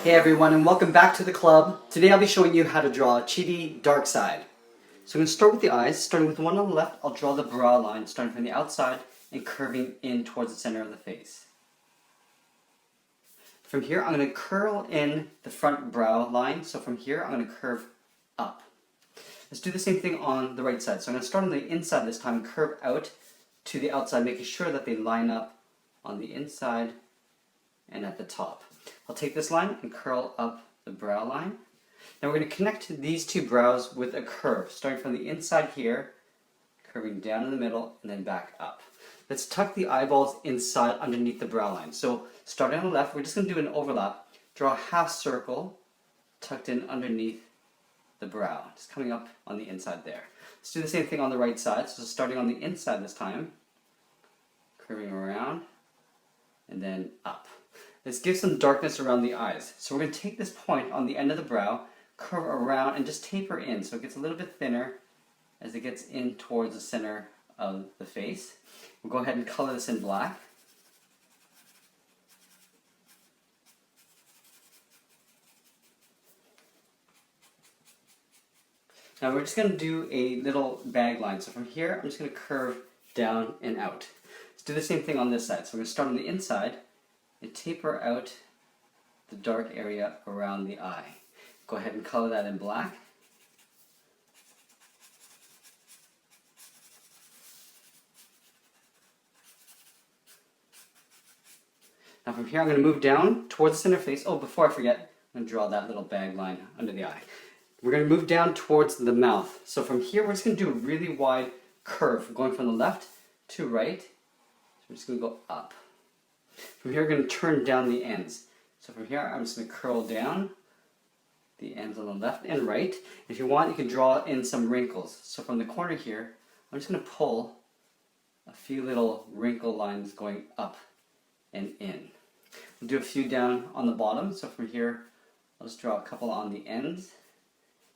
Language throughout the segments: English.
Hey everyone, and welcome back to the club. Today I'll be showing you how to draw Chibi Darkseid. So I'm going to start with the eyes. Starting with the one on the left, I'll draw the brow line, starting from the outside and curving in towards the center of the face. From here, I'm going to curl in the front brow line. So from here, I'm going to curve up. Let's do the same thing on the right side. So I'm going to start on the inside this time and curve out to the outside, making sure that they line up on the inside and at the top. I'll take this line and curl up the brow line. Now we're going to connect these two brows with a curve, starting from the inside here, curving down in the middle, and then back up. Let's tuck the eyeballs inside underneath the brow line. So starting on the left, we're just going to do an overlap. Draw a half circle tucked in underneath the brow, just coming up on the inside there. Let's do the same thing on the right side. So starting on the inside this time, curving around, and then up. This gives some darkness around the eyes. So we're going to take this point on the end of the brow, curve around, and just taper in so it gets a little bit thinner as it gets in towards the center of the face. We'll go ahead and color this in black. Now we're just going to do a little bag line. So from here, I'm just going to curve down and out. Let's do the same thing on this side. So we're going to start on the inside and taper out the dark area around the eye. Go ahead and color that in black. Now from here I'm going to move down towards the center face. Oh, before I forget, I'm going to draw that little bag line under the eye. We're going to move down towards the mouth. So from here we're just going to do a really wide curve going from the left to right. So we're just going to go up. From here, we're going to turn down the ends. So from here, I'm just going to curl down the ends on the left and right. If you want, you can draw in some wrinkles. So from the corner here, I'm just going to pull a few little wrinkle lines going up and in. We'll do a few down on the bottom. So from here, I'll just draw a couple on the ends.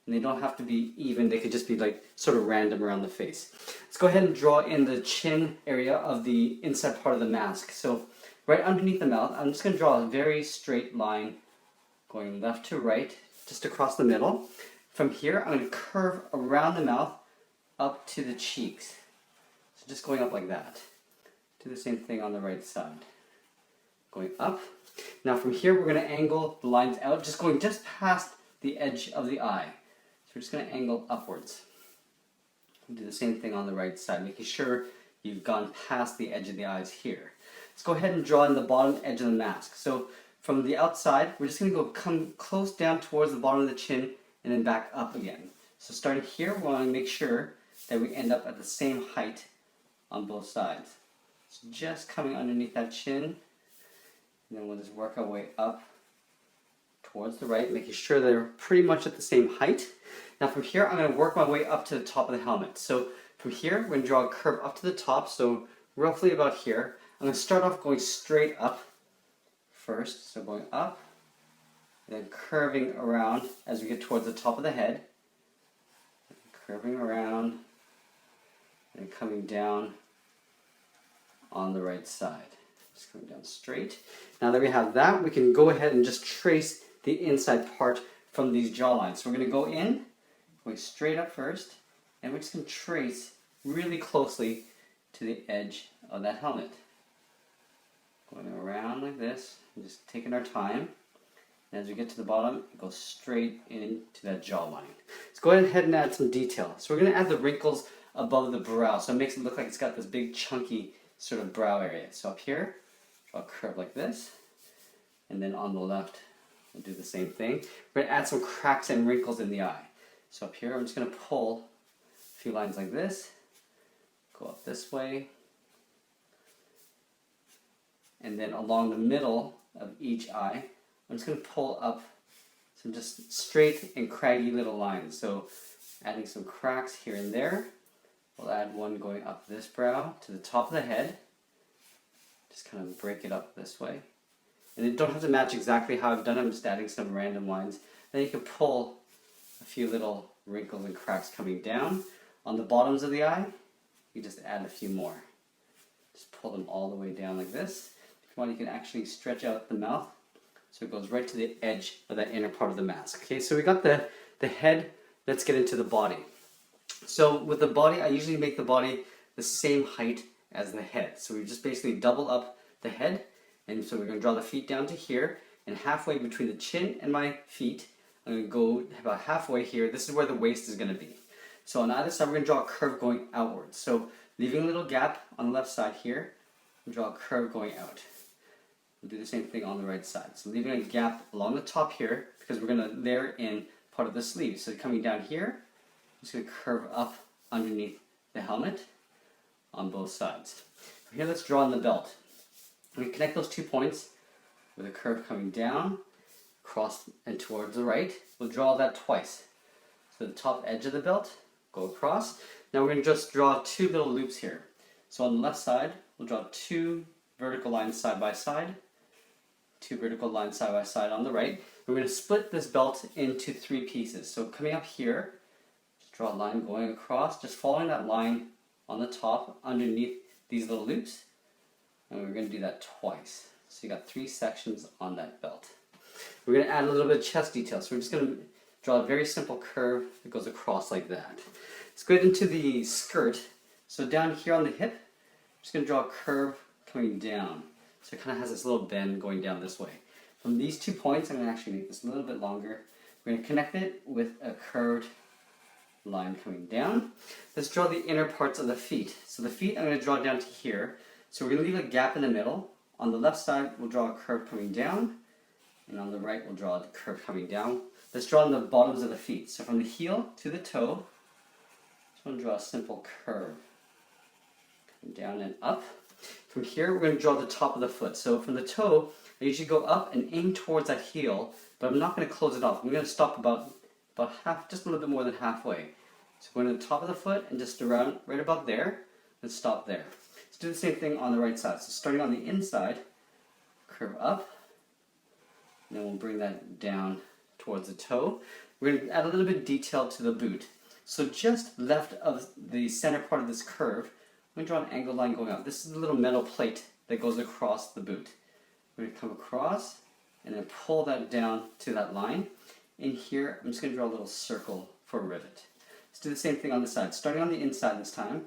And they don't have to be even, they could just be like sort of random around the face. Let's go ahead and draw in the chin area of the inside part of the mask. So right underneath the mouth, I'm just going to draw a very straight line going left to right, just across the middle. From here, I'm going to curve around the mouth up to the cheeks. So just going up like that. Do the same thing on the right side. Going up. Now from here, we're going to angle the lines out, just going just past the edge of the eye. So we're just going to angle upwards. We'll do the same thing on the right side, making sure you've gone past the edge of the eyes here. Let's go ahead and draw in the bottom edge of the mask. So from the outside, we're just going to come close down towards the bottom of the chin and then back up again. So starting here, we want to make sure that we end up at the same height on both sides. So just coming underneath that chin, and then we'll just work our way up towards the right, making sure they're pretty much at the same height. Now from here, I'm going to work my way up to the top of the helmet. So from here, we're going to draw a curve up to the top, so roughly about here. I'm going to start off going straight up first, so going up, then curving around as we get towards the top of the head, curving around, and coming down on the right side. Just coming down straight. Now that we have that, we can go ahead and just trace the inside part from these jawlines. So we're going to go in, going straight up first, and we're just going to trace really closely to the edge of that helmet. Going around like this, and just taking our time. And as we get to the bottom, it goes straight into that jawline. Let's go ahead and add some detail. So we're going to add the wrinkles above the brow, so it makes it look like it's got this big chunky sort of brow area. So up here, draw a curve like this, and then on the left, we'll do the same thing. We're going to add some cracks and wrinkles in the eye. So up here, I'm just going to pull a few lines like this, go up this way, and then along the middle of each eye, I'm just going to pull up some just straight and craggy little lines. So adding some cracks here and there. We'll add one going up this brow to the top of the head. Just kind of break it up this way. And it don't have to match exactly how I've done it. I'm just adding some random lines. Then you can pull a few little wrinkles and cracks coming down. On the bottoms of the eye, you just add a few more. Just pull them all the way down like this. If you want, you can actually stretch out the mouth So it goes right to the edge of that inner part of the mask. Okay, so we got the head. Let's get into the body. So with the body, I usually make the body the same height as the head. So we just basically double up the head. And so we're going to draw the feet down to here. And halfway between the chin and my feet, I'm going to go about halfway here. This is where the waist is going to be. So on either side, we're going to draw a curve going outwards. So leaving a little gap on the left side here, draw a curve going out. We'll do the same thing on the right side. So leaving a gap along the top here, because we're going to layer in part of the sleeve. So coming down here, I'm just going to curve up underneath the helmet on both sides. From here, let's draw on the belt. We connect those 2 points with a curve coming down, across and towards the right. We'll draw that twice. So the top edge of the belt, go across. Now we're going to just draw 2 little loops here. So on the left side, we'll draw 2 vertical lines side by side, 2 vertical lines side by side on the right. We're going to split this belt into 3 pieces. So coming up here, just draw a line going across, just following that line on the top underneath these little loops. And we're going to do that twice. So you got 3 sections on that belt. We're going to add a little bit of chest detail. So we're just going to draw a very simple curve that goes across like that. Let's go into the skirt. So down here on the hip, I'm just going to draw a curve coming down. So it kind of has this little bend going down this way. From these 2 points, I'm going to actually make this a little bit longer. We're going to connect it with a curved line coming down. Let's draw the inner parts of the feet. So the feet I'm going to draw down to here. So we're going to leave a gap in the middle. On the left side, we'll draw a curve coming down. And on the right, we'll draw the curve coming down. Let's draw on the bottoms of the feet. So from the heel to the toe, just want to draw a simple curve. Coming down and up. From here, we're going to draw the top of the foot. So from the toe, I usually go up and aim towards that heel, but I'm not going to close it off. I'm going to stop about half, just a little bit more than halfway. So going to the top of the foot and just around right about there, and stop there. Let's do the same thing on the right side. So starting on the inside, curve up, and then we'll bring that down towards the toe. We're going to add a little bit of detail to the boot. So just left of the center part of this curve, I'm going to draw an angled line going out. This is a little metal plate that goes across the boot. We're going to come across and then pull that down to that line. In here, I'm just going to draw a little circle for a rivet. Let's do the same thing on the side. Starting on the inside this time,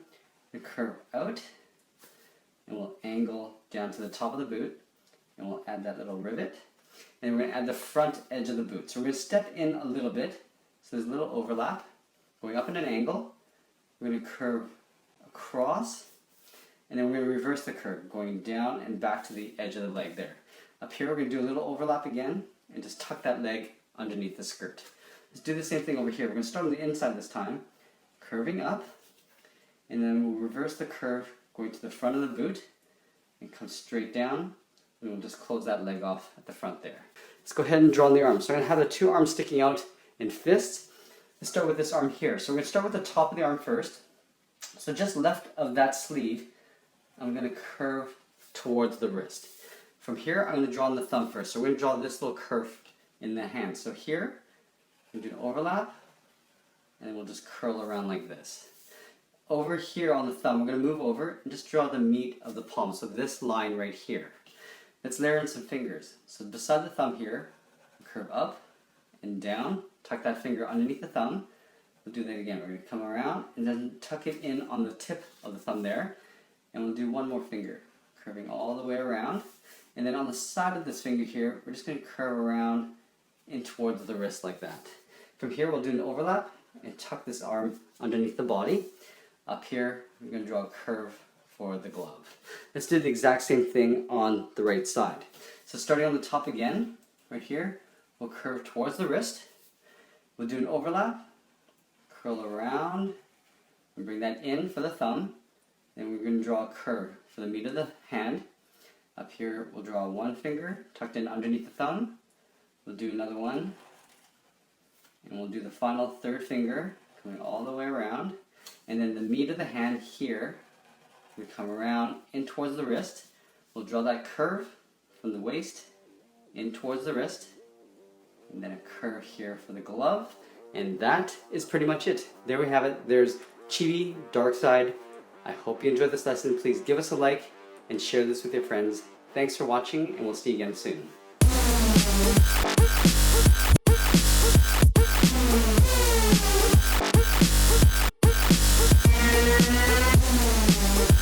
we curve out and we'll angle down to the top of the boot and we'll add that little rivet. And we're going to add the front edge of the boot. So we're going to step in a little bit. So there's a little overlap. Going up in an angle. We're going to curve across. And then we're going to reverse the curve, going down and back to the edge of the leg there. Up here, we're going to do a little overlap again and just tuck that leg underneath the skirt. Let's do the same thing over here. We're going to start on the inside this time, curving up. And then we'll reverse the curve, going to the front of the boot and come straight down. And we'll just close that leg off at the front there. Let's go ahead and draw the arms. So I'm going to have the 2 arms sticking out in fists. Let's start with this arm here. So we're going to start with the top of the arm first. So just left of that sleeve, I'm going to curve towards the wrist. From here, I'm going to draw on the thumb first. So we're going to draw this little curve in the hand. So here, we'll do an overlap, and then we'll just curl around like this. Over here on the thumb, we're going to move over and just draw the meat of the palm. So this line right here. Let's layer in some fingers. So beside the thumb here, curve up and down, tuck that finger underneath the thumb. We'll do that again. We're going to come around and then tuck it in on the tip of the thumb there. And we'll do one more finger, curving all the way around. And then on the side of this finger here, we're just going to curve around in towards the wrist like that. From here, we'll do an overlap and tuck this arm underneath the body. Up here, we're going to draw a curve for the glove. Let's do the exact same thing on the right side. So starting on the top again, right here, we'll curve towards the wrist. We'll do an overlap, curl around, and bring that in for the thumb. Then we're going to draw a curve for the meat of the hand. Up here, we'll draw one finger tucked in underneath the thumb. We'll do another one. And we'll do the final third finger coming all the way around. And then the meat of the hand here, we come around in towards the wrist. We'll draw that curve from the waist in towards the wrist. And then a curve here for the glove. And that is pretty much it. There we have it. There's Chibi, Darkseid. I hope you enjoyed this lesson. Please give us a like and share this with your friends. Thanks for watching, and we'll see you again soon.